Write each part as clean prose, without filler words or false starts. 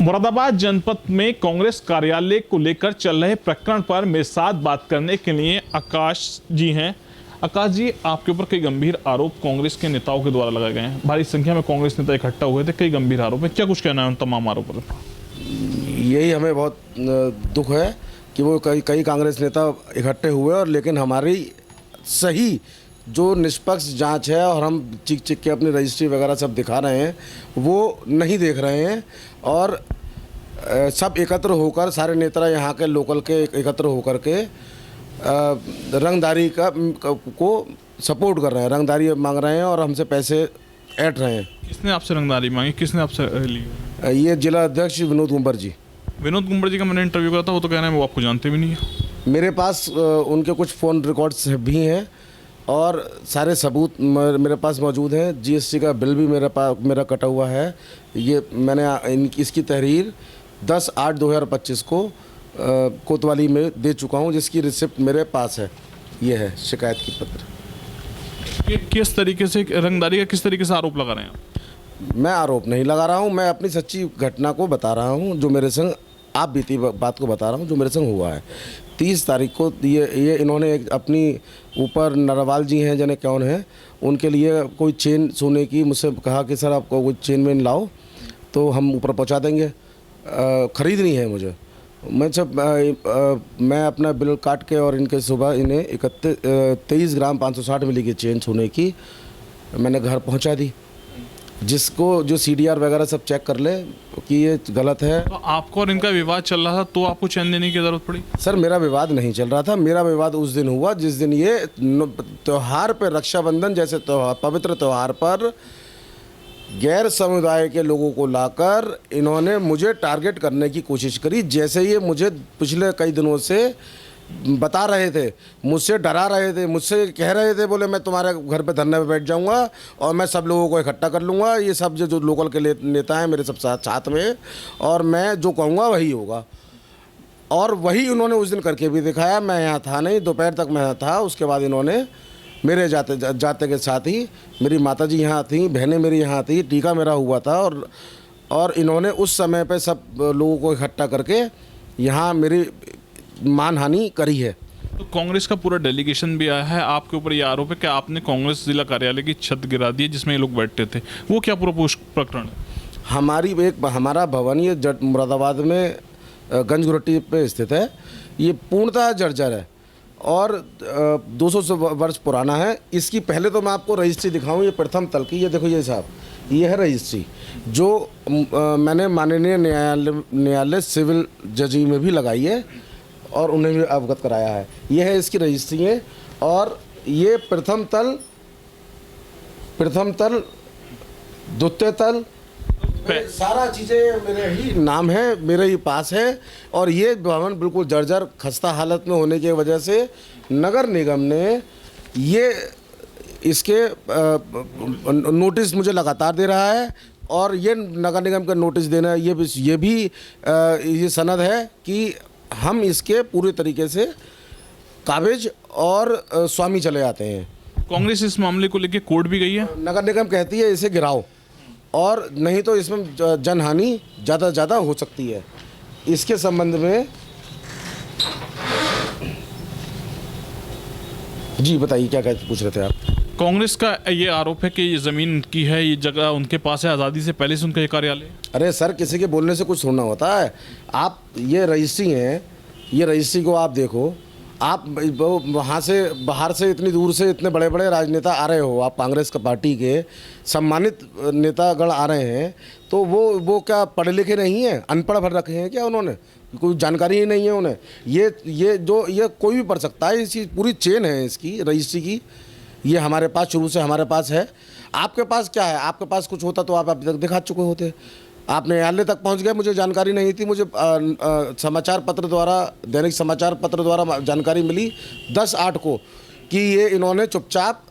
मुरादाबाद जनपद में कांग्रेस कार्यालय को लेकर चल रहे प्रकरण पर मेरे साथ बात करने के लिए आकाश जी हैं। आकाश जी, आपके ऊपर कई गंभीर आरोप कांग्रेस के नेताओं के द्वारा लगाए गए हैं। भारी संख्या में कांग्रेस नेता इकट्ठा हुए थे, कई गंभीर आरोप है। क्या कुछ कहना है उन तमाम आरोपों पर? यही हमें बहुत दुख है कि वो कई कांग्रेस नेता इकट्ठे हुए और लेकिन हमारी सही जो निष्पक्ष जांच है और हम चिक के अपनी रजिस्ट्री वगैरह सब दिखा रहे हैं वो नहीं देख रहे हैं। और सब एकत्र होकर सारे नेता यहाँ के लोकल के एकत्र होकर के रंगदारी को सपोर्ट कर रहे हैं, रंगदारी मांग रहे हैं और हमसे पैसे ऐंठ रहे हैं। किसने आपसे रंगदारी मांगी, किसने आपसे ली? ये जिला अध्यक्ष विनोद कुंवर जी। विनोद कुंवर जी का मैंने इंटरव्यू करा था, वो तो कह रहे हैं वो आपको जानते भी नहीं है। मेरे पास उनके कुछ फ़ोन रिकॉर्ड्स भी हैं और सारे सबूत मेरे पास मौजूद हैं। जीएसटी का बिल भी मेरा कटा हुआ है। ये मैंने इसकी तहरीर 10/8/2025 को कोतवाली में दे चुका हूं, जिसकी रिसिप्ट मेरे पास है। ये है शिकायत की पत्र। किस तरीके से रंगदारी का किस तरीके से आरोप लगा रहे हैं आप? मैं आरोप नहीं लगा रहा हूं, मैं अपनी सच्ची घटना को बता रहा हूं, जो मेरे संग आप बीती बात को बता रहा हूं, जो मेरे संग हुआ है। 30 तारीख को ये इन्होंने एक अपनी ऊपर नरवाल जी हैं जने कौन है, उनके लिए कोई चेन सोने की मुझसे कहा कि सर आपको कोई चेन वेन लाओ तो हम ऊपर पहुंचा देंगे, ख़रीदनी है मुझे। मैं अपना बिल काट के और इनके सुबह इन्हें 23 ग्राम 560 मिली की चेन सोने की मैंने घर पहुंचा दी, जिसको जो CDR वगैरह सब चेक कर ले कि ये गलत है। तो आपको और इनका विवाद चल रहा था तो आपको चैन देने की ज़रूरत पड़ी? सर मेरा विवाद नहीं चल रहा था। मेरा विवाद उस दिन हुआ जिस दिन ये त्यौहार पर, रक्षाबंधन जैसे त्यौहार, पवित्र त्यौहार पर गैर समुदाय के लोगों को लाकर इन्होंने मुझे टारगेट करने की कोशिश करी। जैसे ये मुझे पिछले कई दिनों से बता रहे थे, मुझसे डरा रहे थे, मुझसे कह रहे थे, बोले मैं तुम्हारे घर पे धरने पे बैठ जाऊंगा और मैं सब लोगों को इकट्ठा कर लूँगा। ये सब जो लोकल के नेता हैं मेरे सब साथ में, और मैं जो कहूँगा वही होगा। और वही उन्होंने उस दिन करके भी दिखाया। मैं यहाँ था नहीं, दोपहर तक मैं यहाँ था। उसके बाद इन्होंने मेरे जाते के साथ ही मेरी माताजी यहाँ थी, बहनें मेरी यहाँ थी, टीका मेरा हुआ था, और इन्होंने उस समय पे सब लोगों को इकट्ठा करके यहाँ मेरी मानहानि करी है। तो कांग्रेस का पूरा डेलीगेशन भी आया है, आपके ऊपर ये आरोप है कि आपने कांग्रेस जिला कार्यालय की छत गिरा दी जिसमें ये लोग बैठते थे। वो क्या पूरा प्रकरण है? हमारा भवन ये मुरादाबाद में गंजगुरट्टी पे स्थित है। ये पूर्णतः जर्जर है और 200 वर्ष पुराना है। इसकी पहले तो मैं आपको रजिस्ट्री दिखाऊं, ये प्रथम तल की, ये देखो ये साहब, ये है रजिस्ट्री जो मैंने माननीय न्यायालय सिविल जजी में भी लगाई है और उन्हें भी अवगत कराया है। ये है इसकी रजिस्ट्री है और ये प्रथम तल, द्वितीय तल, सारा चीज़ें मेरे ही नाम है, मेरे ही पास है। और ये भवन बिल्कुल जर्जर खस्ता हालत में होने की वजह से नगर निगम ने ये इसके नोटिस मुझे लगातार दे रहा है। और ये नगर निगम का नोटिस देना ये भी ये सनद है कि हम इसके पूरे तरीके से काबिज और स्वामी चले आते हैं। कांग्रेस इस मामले को लेकर कोर्ट भी गई है। नगर निगम कहती है इसे गिराओ और नहीं तो इसमें जनहानि ज़्यादा से ज़्यादा हो सकती है। इसके संबंध में जी बताइए, क्या पूछ रहे थे आप? कांग्रेस का ये आरोप है कि ये ज़मीन उनकी है, ये जगह उनके पास है, आज़ादी से पहले से उनका ये कार्यालय। अरे सर, किसी के बोलने से कुछ सुनना होता है? आप ये रजिस्ट्री है, ये रजिस्ट्री को आप देखो। आप वहाँ से बाहर से इतनी दूर से इतने बड़े बड़े राजनेता आ रहे हो, आप कांग्रेस का पार्टी के सम्मानित नेतागण आ रहे हैं, तो वो क्या पढ़े लिखे नहीं हैं? अनपढ़ भर रखे हैं क्या उन्होंने? कोई जानकारी ही नहीं है उन्हें। ये कोई भी पढ़ सकता है। इसकी पूरी चेन है इसकी रजिस्ट्री की, ये हमारे पास शुरू से हमारे पास है। आपके पास क्या है? आपके पास कुछ होता तो आप अभी तक दिखा चुके होते। आप न्यायालय तक पहुंच गए, मुझे जानकारी नहीं थी। मुझे समाचार पत्र द्वारा, दैनिक समाचार पत्र द्वारा जानकारी मिली 10/8 को कि ये इन्होंने चुपचाप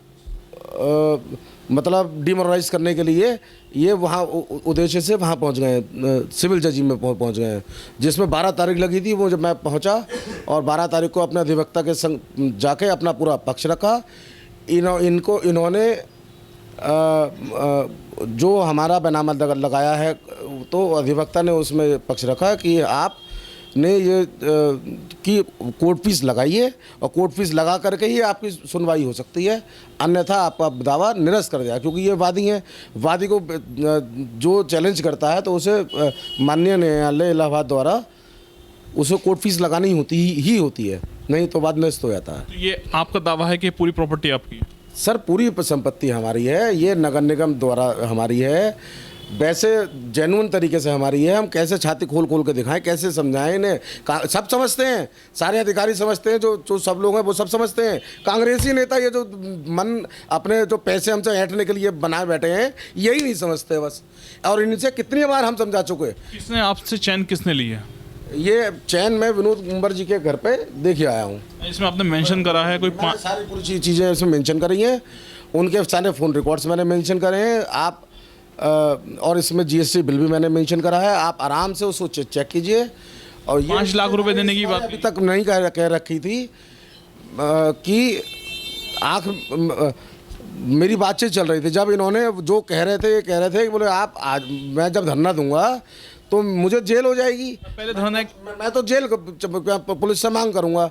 मतलब डिमोरलाइज करने के लिए ये वहाँ उद्देश्य से वहाँ पहुँच गए हैं, सिविल जजी में पहुँच गए हैं, जिसमें 12 तारीख लगी थी। वो जब मैं पहुँचा और 12 तारीख को अपने अधिवक्ता के संग जाके अपना पूरा पक्ष रखा। इन्होंने जो हमारा बैनामा लगाया है तो अधिवक्ता ने उसमें पक्ष रखा कि आप ने ये कि कोर्ट फीस लगाइए और कोर्ट फीस लगा करके ही आपकी सुनवाई हो सकती है, अन्यथा आपका दावा निरस्त कर दिया, क्योंकि ये वादी हैं। वादी को जो चैलेंज करता है तो उसे माननीय न्यायालय इलाहाबाद द्वारा उसे कोर्ट फीस लगानी होती है, नहीं तो बाद निरस्त हो जाता है। तो ये आपका दावा है कि पूरी प्रॉपर्टी आपकी है? सर पूरी संपत्ति हमारी है, ये नगर निगम द्वारा हमारी है, वैसे जेन्युइन तरीके से हमारी है। हम कैसे छाती खोल खोल के दिखाएं, कैसे समझाएं इन्हें, सब समझते हैं, सारे अधिकारी समझते हैं, जो सब लोग हैं वो सब समझते हैं। कांग्रेसी नेता ये जो मन अपने जो पैसे हमसे ऐंठने के लिए बनाए बैठे हैं, यही नहीं समझते बस। और इनसे कितनी बार हम समझा चुके। किसने आपसे चैन किसने ली है? ये चैन मैं विनोद कुंवर जी के घर पे देखे आया हूँ। इसमें आपने मेंशन करा है कोई सारी पूरी चीज़ें इसमें मेंशन करी हैं, उनके सारे फ़ोन रिकॉर्ड्स मैंने मेंशन करे हैं आप, और इसमें जीएसटी बिल भी मैंने मेंशन करा है। आप आराम से उसको चेक कीजिए। और ये 5 लाख रुपए देने की बात अभी तक नहीं कह रखी थी कि मेरी बातचीत चल रही थी, जब इन्होंने जो कह रहे थे, ये कह रहे थे कि बोले आप आज मैं जब धरना दूंगा तो मुझे जेल हो जाएगी। पहले धरना मैं तो जेल पुलिस से मांग करूंगा,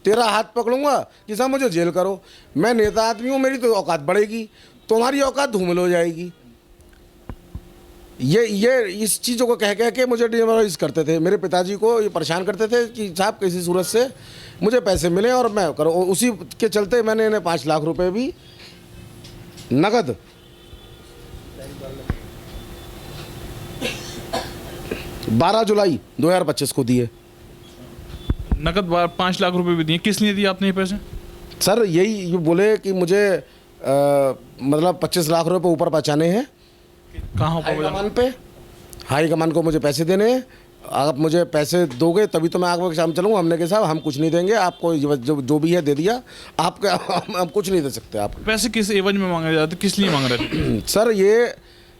तेरा हाथ पकड़ूंगा कि साहब मुझे जेल करो। मैं नेता आदमी हूँ, मेरी तो औकात बढ़ेगी, तुम्हारी औकात धूमिल हो जाएगी। ये इस चीज़ों को कह के मुझे डिमोरलाइज करते थे। मेरे पिताजी को ये परेशान करते थे कि साहब किसी सूरत से मुझे पैसे मिले और मैं करो। उसी के चलते मैंने इन्हें 5 लाख रुपए भी नगद 12 जुलाई 2025 को दिए। नकद 5 लाख रुपए भी दिए। किस लिए दिए आपने ये पैसे? सर यही बोले कि मुझे मतलब 25 लाख रुपए ऊपर पहुँचाने हैं। कहाँ हाईकमान पे, हाईकमान को मुझे पैसे देने हैं। आप मुझे पैसे दोगे तभी तो मैं आगे शाम चलूँगा। हमने कहा साहब हम कुछ नहीं देंगे आपको, जो भी है दे दिया आपका, हम कुछ नहीं दे सकते आपको। पैसे किस एवज में मांगे जाते, किस लिए मांग रहे थे? सर ये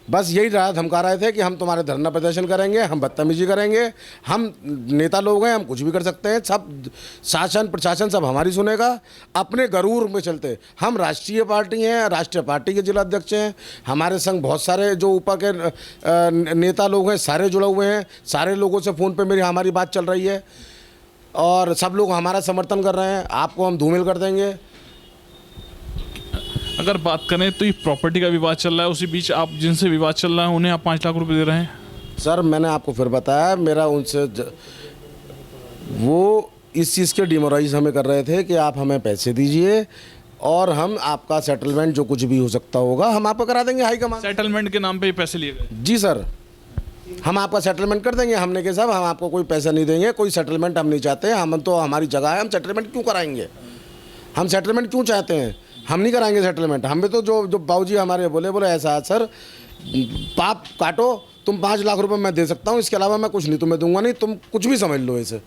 बस यही रहा, धमका रहे थे कि हम तुम्हारे धरना प्रदर्शन करेंगे, हम बदतमीजी करेंगे, हम नेता लोग हैं, हम कुछ भी कर सकते हैं, सब शासन प्रशासन सब हमारी सुनेगा। अपने गरूर में चलते, हम राष्ट्रीय पार्टी हैं, राष्ट्रीय पार्टी के जिला अध्यक्ष हैं, हमारे संग बहुत सारे जो ऊपर के नेता लोग हैं सारे जुड़े हुए हैं। सारे लोगों से फ़ोन पे हमारी बात चल रही है और सब लोग हमारा समर्थन कर रहे हैं। आपको हम धूमिल कर देंगे। अगर बात करें तो ये प्रॉपर्टी का विवाद चल रहा है, उसी बीच आप जिनसे विवाद चल रहा है उन्हें आप 5 लाख रुपए दे रहे हैं? सर मैंने आपको फिर बताया, मेरा उनसे वो इस चीज़ के डिमोराइज हमें कर रहे थे कि आप हमें पैसे दीजिए और हम आपका सेटलमेंट जो कुछ भी हो सकता होगा हम आपको करा देंगे। हाईकमान सेटलमेंट के नाम पे ये पैसे लिए गए? जी सर, हम आपका सेटलमेंट कर देंगे। हमने कहा साहब हम आपको कोई पैसा नहीं देंगे, कोई सेटलमेंट हम नहीं चाहते। हम तो हमारी जगह है, हम सेटलमेंट क्यों कराएंगे? हम सेटलमेंट क्यों चाहते हैं? हम नहीं कराएंगे सेटलमेंट। हमें तो जो बाबूजी हमारे बोले ऐसा सर पाप काटो, तुम 5 लाख रुपए मैं दे सकता हूँ, इसके अलावा मैं कुछ नहीं तुम्हें दूंगा, नहीं तुम कुछ भी समझ लो इसे।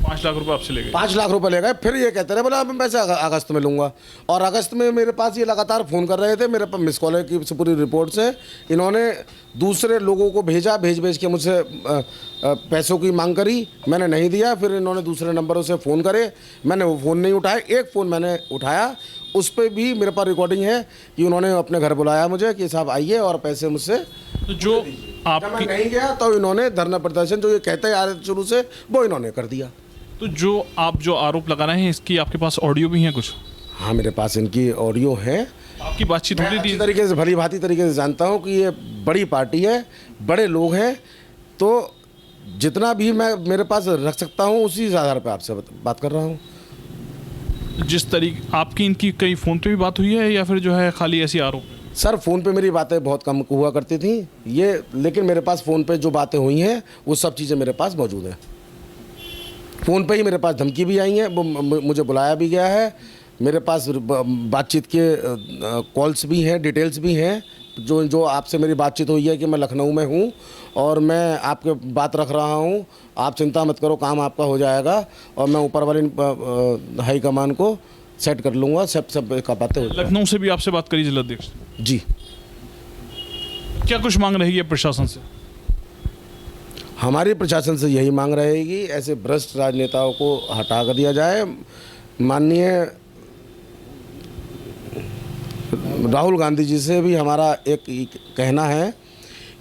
5 लाख रुपए आपसे ले गए? 5 लाख रुपए ले गए। फिर ये कहते रहे बोला मैं पैसे अगस्त में लूँगा। और अगस्त में मेरे पास ये लगातार फ़ोन कर रहे थे, मेरे पास मिस कॉल की पूरी रिपोर्ट से। इन्होंने दूसरे लोगों को भेजा, भेज के मुझसे पैसों की मांग करी, मैंने नहीं दिया। फिर इन्होंने दूसरे नंबरों से फ़ोन करे, मैंने वो फ़ोन नहीं उठाया। एक फ़ोन मैंने उठाया, उस पर भी मेरे पास रिकॉर्डिंग है कि उन्होंने अपने घर बुलाया मुझे कि साहब आइए और पैसे मुझसे। तो जो जब मैं नहीं गया तो इन्होंने धरना प्रदर्शन जो ये कहते आ रहे थे शुरू से वो इन्होंने कर दिया। तो जो आरोप लगा रहे हैं इसकी आपके पास ऑडियो भी है कुछ? हाँ मेरे पास इनकी ऑडियो है। आपकी बातचीत होती थी? तरीके से भली भांति तरीके से जानता हूँ कि ये बड़ी पार्टी है, बड़े लोग हैं, तो जितना भी मैं मेरे पास रख सकता हूँ उसी आधार पर आपसे बात कर रहा हूँ। जिस तरीके आपकी इनकी कई फ़ोन पे भी बात हुई है या फिर जो है खाली ऐसी आरोप? सर फ़ोन पे मेरी बातें बहुत कम हुआ करती थी ये, लेकिन मेरे पास फ़ोन पे जो बातें हुई हैं वो सब चीज़ें मेरे पास मौजूद हैं। फ़ोन पे ही मेरे पास धमकी भी आई हैं, वो मुझे बुलाया भी गया है। मेरे पास बातचीत के कॉल्स भी हैं, डिटेल्स भी हैं, जो आपसे मेरी बातचीत हुई है कि मैं लखनऊ में हूँ और मैं आपके बात रख रहा हूँ, आप चिंता मत करो, काम आपका हो जाएगा और मैं ऊपर वाली हाईकमान को सेट कर लूँगा। सब का बातें हो जाएगी। लखनऊ से भी आपसे बात करी जिलाध्यक्ष? जी। क्या कुछ मांग रही है प्रशासन से? हमारी प्रशासन से यही मांग रहेगी, ऐसे भ्रष्ट राजनेताओं को हटा कर दिया जाए। माननीय राहुल गांधी जी से भी हमारा एक कहना है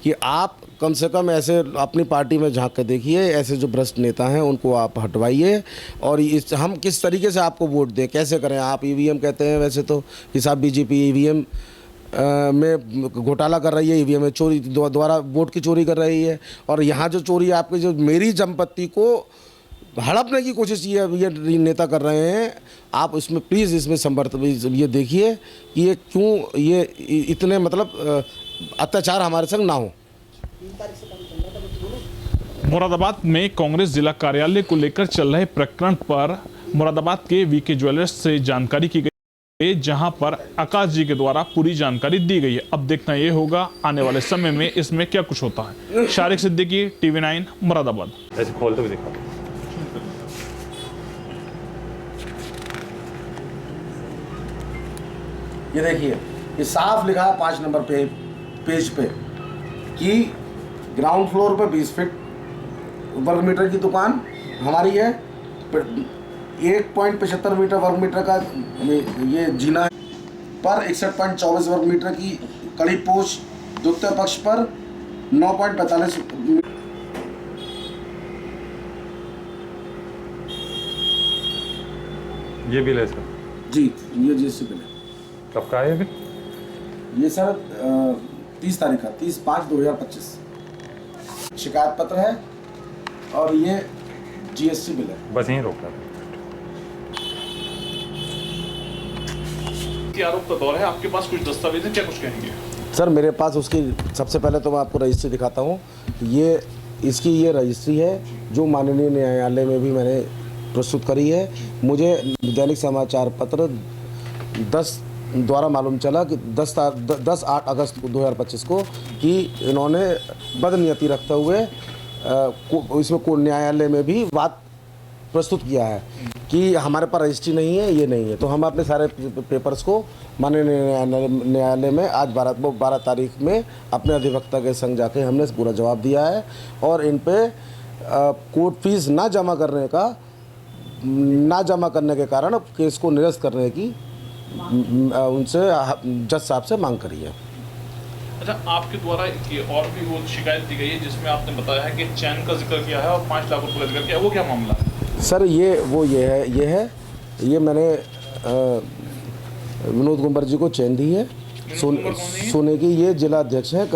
कि आप कम से कम ऐसे अपनी पार्टी में झांक के देखिए, ऐसे जो भ्रष्ट नेता हैं उनको आप हटवाइए। और इस हम किस तरीके से आपको वोट दें, कैसे करें। आप ईवीएम कहते हैं वैसे तो कि साहब बीजेपी ईवीएम में घोटाला कर रही है, ईवीएम में चोरी द्वारा वोट की चोरी कर रही है। और यहाँ जो चोरी आपकी जो मेरी संपत्ति को हड़पने की कोशिश ये नेता कर रहे हैं। आप इसमें प्लीज़ इसमें ये देखिए कि ये क्यों ये इतने मतलब अत्याचार हमारे संग ना हो। मुरादाबाद में कांग्रेस जिला कार्यालय को लेकर चल रहे प्रकरण पर मुरादाबाद के वीके ज्वेलर्स से जानकारी की गई, जहां पर आकाश जी के द्वारा पूरी जानकारी दी गई है। अब देखना ये होगा आने वाले समय में इसमें क्या कुछ होता है। शारिक सिद्दीकी, TV9 मुरादाबाद। ऐसे खोल तो भी दिखा। ये देखिए, ये साफ लिखा है 5 नंबर पेज पे कि ग्राउंड फ्लोर पे 20 फीट वर्ग मीटर की दुकान हमारी है। 1.75 मीटर वर्ग मीटर का ये जीना है पर 61.24 वर्ग मीटर की कड़ी पोश द्वितीय पक्ष पर 9.45। ये बिल है इसका जी, ये जीएसटी बिल है। कब का है ये बिल? ये सर 30 तारीख का 30/5/2025 शिकायत पत्र है और ये जीएसटी बिल है। बस यहीं रोक रहा था। आरोप का दौर है, आपके पास कुछ दस्तावेज हैं, क्या कुछ कहेंगे? सर मेरे पास उसकी सबसे पहले तो मैं आपको रजिस्ट्री दिखाता हूँ। ये इसकी ये रजिस्ट्री है जो माननीय न्यायालय में भी मैंने प्रस्तुत करी है। मुझे दैनिक समाचार पत्र 10 द्वारा मालूम चला कि 10/8 अगस्त 2025 को कि इन्होंने बदनीयती रखते हुए इसमें को न्यायालय में भी बात प्रस्तुत किया है कि हमारे पास रजिस्ट्री नहीं है, ये नहीं है। तो हम अपने सारे पेपर्स को माननीय न्यायालय में आज 12 तारीख में अपने अधिवक्ता के संग जाके हमने पूरा जवाब दिया है। और इन पे कोर्ट फीस ना जमा करने के कारण केस को निरस्त करने की उनसे जज साहब से मांग करी है। अच्छा, आपके द्वारा ये और भी वो शिकायत दी गई है जिसमें आपने बताया है कि चैन का जिक्र किया है और 5 लाख रुपये का जिक्र किया है, वो क्या मामला है? सर ये मैंने विनोद कुंवर जी को चैन दी है। सोने की ये जिला अध्यक्ष हैं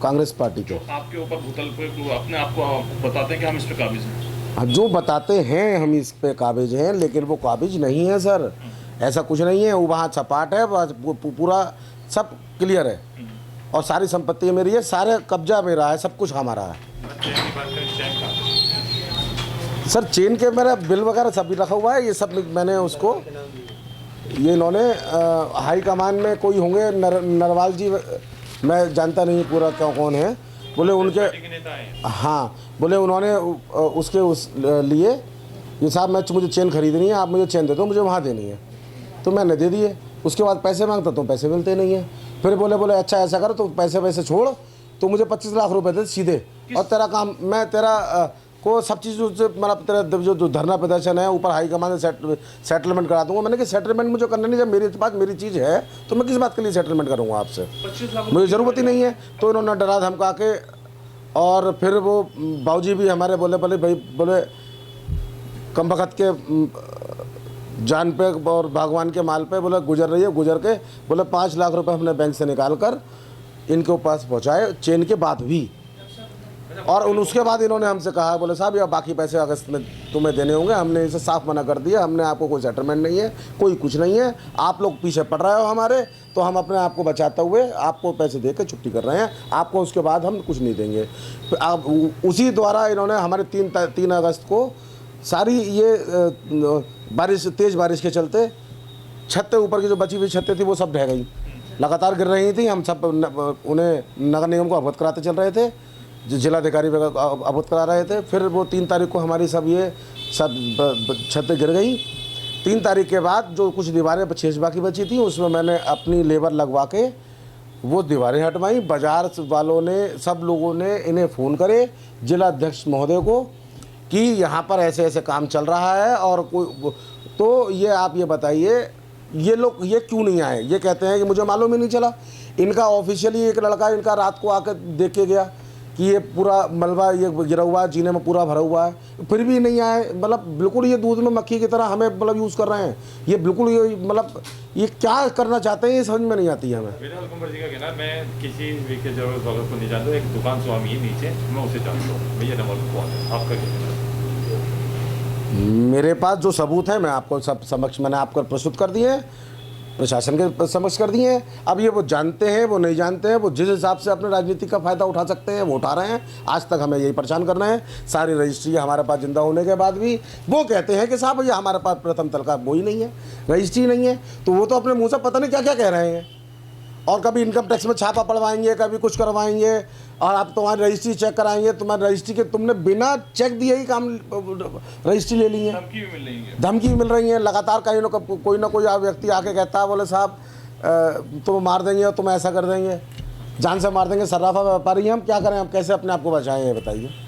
कांग्रेस पार्टी के। आपके ऊपर भूतल पे अपने आप को बताते हैं कि हम इस पे काबिज हैं। जो बताते हैं हम इस पे काबिज हैं, लेकिन वो काबिज नहीं है सर। ऐसा कुछ नहीं है। वो वहाँ सपाट है, पूरा सब क्लियर है और सारी संपत्ति मेरी है, सारे कब्जा मेरा है, सब कुछ हमारा है। सर चेन के मेरा बिल वगैरह सब भी रखा हुआ है। ये सब मैंने उसको ये इन्होंने हाई कमान में कोई होंगे नरवाल जी, मैं जानता नहीं पूरा कौन है। बोले उनके हाँ, बोले उन्होंने उसके लिए ये साहब मुझे चेन खरीदनी है, आप मुझे चेन दे दो, मुझे वहाँ देनी है। तो मैंने दे दिए। उसके बाद पैसे मांगता तो पैसे मिलते नहीं है। फिर बोले अच्छा ऐसा करो तो पैसे छोड़, तो मुझे 25 लाख रुपए दे सीधे, और तेरा काम मैं तेरा को सब चीज़ मतलब तेरा जो धरना प्रदर्शन है ऊपर हाई कमान से सेटलमेंट करा दूंगा। मैंने कि सेटलमेंट मुझे करना नहीं, जब मेरे पास मेरी चीज़ है तो मैं किस बात के लिए सेटलमेंट करूँगा आपसे, मुझे ज़रूरत ही नहीं है। तो इन्होंने डरा धमका के, और फिर वो बाबूजी भी हमारे बोले कम वक़्त के जान पे और भगवान के माल पे बोले गुजर रही है, गुजर के बोले 5 लाख रुपए हमने बैंक से निकाल कर इनके पास पहुंचाए, चेन के बाद भी। और उसके बाद इन्होंने हमसे कहा, बोले साहब ये बाकी पैसे अगस्त में तुम्हें देने होंगे। हमने इसे साफ मना कर दिया, हमने आपको कोई सेटलमेंट नहीं है, कोई कुछ नहीं है। आप लोग पीछे पड़ रहे हो हमारे, तो हम अपने आप को बचाते हुए आपको पैसे दे कर छुट्टी कर रहे हैं। आपको उसके बाद हम कुछ नहीं देंगे। आप उसी द्वारा इन्होंने हमारे 3 अगस्त को सारी ये तेज़ बारिश के चलते छतें ऊपर की जो बची हुई छतें थी वो सब ढह गई, लगातार गिर रही थी। हम सब उन्हें नगर निगम को अवगत कराते चल रहे थे, जिलाधिकारी अवगत करा रहे थे। फिर वो 3 तारीख को हमारी सब छतें गिर गई। 3 तारीख के बाद जो कुछ दीवारें शेष बाकी बची थी उसमें मैंने अपनी लेबर लगवा के वो दीवारें हटवाई। बाजार वालों ने, सब लोगों ने इन्हें फ़ोन करे जिला अध्यक्ष महोदय को कि यहाँ पर ऐसे ऐसे काम चल रहा है और कोई, तो ये आप ये बताइए ये लोग ये क्यों नहीं आए। ये कहते हैं कि मुझे मालूम ही नहीं चला। इनका ऑफिशियली एक लड़का इनका रात को आकर देख के गया कि ये पूरा मलबा ये गिरा हुआ है, जीने में पूरा भरा हुआ है, फिर भी नहीं आए। मतलब बिल्कुल ये दूध में मक्खी की तरह हमें मतलब यूज़ कर रहे हैं। ये बिल्कुल ये मतलब ये क्या करना चाहते हैं ये समझ में नहीं आती है हमें। मेरा हुकुमर जी का कहना है, मैं किसी भी के जरूरत वालों को नहीं जानता, एक दुकान स्वामी है नीचे, मैं उसे जानता हूँ। भैया नंबर कौन है आपका? क्या कहना है? मेरे पास जो सबूत हैं मैं आपको सब समक्ष मैंने आपको प्रस्तुत कर दिए हैं, प्रशासन के समक्ष कर दिए हैं। अब ये वो जानते हैं वो नहीं जानते हैं, वो जिस हिसाब से अपने राजनीति का फ़ायदा उठा सकते हैं वो उठा रहे हैं। आज तक हमें यही परेशान करना है। सारी रजिस्ट्री हमारे पास जिंदा होने के बाद भी वो कहते हैं कि साहब ये हमारे पास प्रथम तल का वो ही नहीं है, रजिस्ट्री नहीं है। तो वो तो अपने मुँह से पता नहीं क्या क्या कह रहे हैं, और कभी इनकम टैक्स में छापा पड़वाएंगे, कभी कुछ करवाएंगे, और आप तुम्हारी रजिस्ट्री चेक कराएंगे। तुम्हारी रजिस्ट्री के तुमने बिना चेक दिए ही काम रजिस्ट्री ले ली है। धमकी भी मिल रही है। धमकी भी मिल रही है लगातार। कहीं ना कोई ना कोई व्यक्ति आके कहता है बोले साहब तुम मार देंगे और तुम ऐसा कर देंगे, जान से मार देंगे। सर्राफा व्यापारी हैं हम, क्या करें, हम कैसे अपने आप को बचाएं ये बताइए।